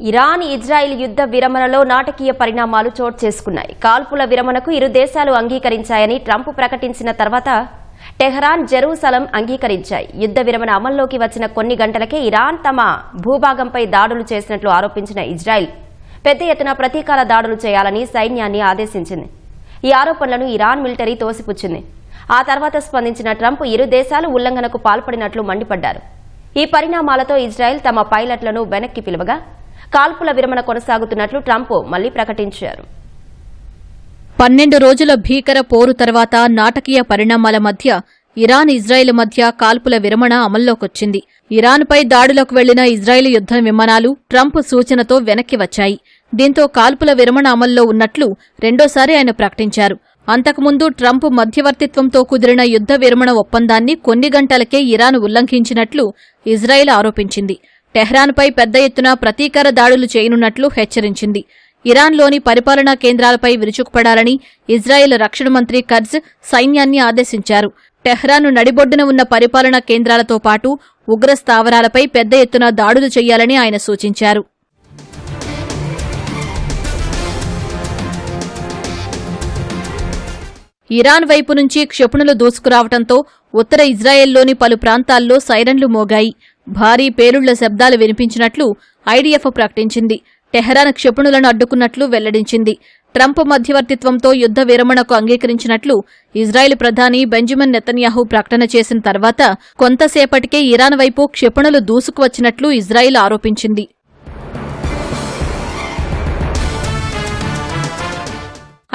Iran Israel యుద్ధ విరమణలో నాటకీయ పరిణామాలు చోటు చేసుకున్నాయి. కాల్పుల విరమణకు ఇరు దేశాలు అంగీకరించాయని ట్రంప్ ప్రకటించిన తర్వాత టెహ్రాన్, జెరూసలం అంగీకరించాయి. యుద్ధ విరమణ అమల్లోకి వచ్చిన కొన్ని గంటలకే ఇరాన్ తమ భూభాగంపై దాడులు చేసినట్లు ఆరోపించిన ఇజ్రాయిల్ పెద్ద ఎత్తున ప్రతీకార దాడులు చేయాలని సైన్యాన్ని ఆదేశించింది. ఈ ఆరోపణలను ఇరాన్ మిలిటరీ తోసిపుచ్చింది. ఆ తర్వాత స్పందించిన ట్రంప్ ఇరు దేశాలు ఉల్లంఘనకు పాల్పడినట్లు మండిపడ్డారు. ఈ పరిణామాలతో ఇజ్రాయెల్ తమ పైలట్లను వెనక్కి పిలువగా కాల్పుల విరమణ కొనసాగుతున్నట్లు ట్రంప్ మళ్లీ ప్రకటించారు. 12 రోజుల భీకర పోరు తర్వాత నాటకీయ పరిణామాల మధ్య ఇరాన్, ఇజ్రాయెల్ మధ్య కాల్పుల విరమణ అమల్లోకొచ్చింది. ఇరాన్పై దాడులకు వెళ్లిన ఇజ్రాయెల్ యుద్ధ విమానాలు ట్రంప్ సూచనతో వెనక్కి వచ్చాయి. దీంతో కాల్పుల విరమణ అమల్లో ఉన్నట్లు రెండోసారి ఆయన ప్రకటించారు. అంతకుముందు ట్రంప్ మధ్యవర్తిత్వంతో కుదిరిన యుద్ధ విరమణ ఒప్పందాన్ని కొన్ని గంటలకే ఇరాన్ ఉల్లంఘించినట్లు ఇజ్రాయెల్ ఆరోపించింది. టెహ్రాన్పై పెద్ద ఎత్తున ప్రతీకార దాడులు చేయనున్నట్లు హెచ్చరించింది. ఇరాన్లోని పరిపాలనా కేంద్రాలపై విరుచుకుపడాలని ఇజ్రాయెల్ రక్షణ మంత్రి కర్జ్ సైన్యాన్ని ఆదేశించారు. టెహ్రాన్ నడిబొడ్డున ఉన్న పరిపాలనా కేంద్రాలతో పాటు ఉగ్ర స్థావరాలపై పెద్ద ఎత్తున దాడులు చేయాలని ఆయన సూచించారు. ఇరాన్ వైపు నుంచి క్షిపణులు దూసుకురావడంతో ఉత్తర ఇజ్రాయెల్లోని పలు ప్రాంతాల్లో సైరన్లు మోగాయి. భారీ పేలుళ్ల శబ్దాలు వినిపించినట్లు ఐడిఎఫ్ ప్రకటించింది. టెహ్రాన్ క్షిపణులను అడ్డుకున్నట్లు వెల్లడించింది. ట్రంప్ మధ్యవర్తిత్వంతో యుద్ధ విరమణకు అంగీకరించినట్లు ఇజ్రాయెల్ ప్రధాని బెంజమిన్ నెతన్యాహు ప్రకటన చేసిన తర్వాత కొంతసేపటికే ఇరాన్ వైపు క్షిపణులు దూసుకువచ్చినట్లు ఇజ్రాయెల్ ఆరోపించింది.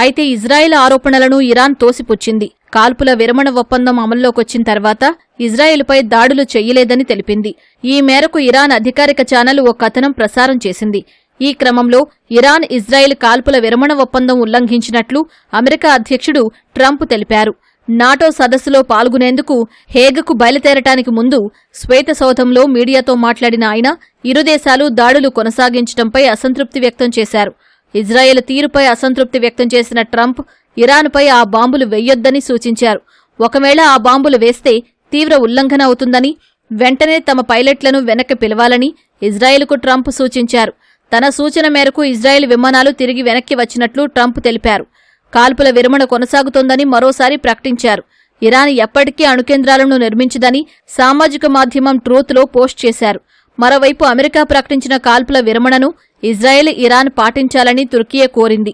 అయితే ఇజ్రాయెల్ ఆరోపణలను ఇరాన్ తోసిపుచ్చింది. కాల్పుల విరమణ ఒప్పందం అమల్లోకొచ్చిన తర్వాత ఇజ్రాయెల్పై దాడులు చెయ్యలేదని తెలిపింది. ఈ మేరకు ఇరాన్ అధికారిక ఛానల్ ఓ కథనం ప్రసారం చేసింది. ఈ క్రమంలో ఇరాన్, ఇజ్రాయెల్ కాల్పుల విరమణ ఒప్పందం ఉల్లంఘించినట్లు అమెరికా అధ్యక్షుడు ట్రంప్ తెలిపారు. నాటో సదస్సులో పాల్గొనేందుకు హేగ్కు బయలుదేరటానికి ముందు శ్వేతసౌధంలో మీడియాతో మాట్లాడిన ఆయన ఇరు దేశాలు దాడులు కొనసాగించడంపై అసంతృప్తి వ్యక్తం చేశారు. ఇజ్రాయెల్ తీరుపై అసంతృప్తి వ్యక్తం చేసిన ట్రంప్ ఇరాన్పై ఆ బాంబులు వెయ్యొద్దని సూచించారు. ఒకవేళ ఆ బాంబులు వేస్తే తీవ్ర ఉల్లంఘన అవుతుందని, వెంటనే తమ పైలట్లను వెనక్కి పిలవాలని ఇజ్రాయెల్కు ట్రంప్ సూచించారు. తన సూచన మేరకు ఇజ్రాయెల్ విమానాలు తిరిగి వెనక్కి వచ్చినట్లు ట్రంప్ తెలిపారు. కాల్పుల విరమణ కొనసాగుతోందని మరోసారి ప్రకటించారు. ఇరాన్ ఎప్పటికీ అణుకేంద్రాలను నిర్మించదని సామాజిక మాధ్యమం ట్రూత్లో పోస్ట్ చేశారు. మరోవైపు అమెరికా ప్రకటించిన కాల్పుల విరమణను ఇజ్రాయెల్, ఇరాన్ పాటించాలని తుర్కియే కోరింది.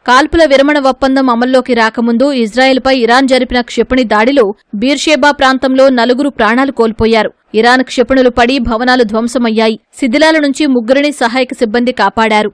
కాల్పుల విరమణ ఒప్పందం అమల్లోకి రాకముందు ఇజ్రాయెల్పై ఇరాన్ జరిపిన క్షిపణి దాడిలో బీర్షేబా ప్రాంతంలో 4 ప్రాణాలు కోల్పోయారు. ఇరాన్ క్షిపణులు పడి భవనాలు ధ్వంసమయ్యాయి. శిథిలాల నుంచి 3 సహాయక సిబ్బంది కాపాడారు.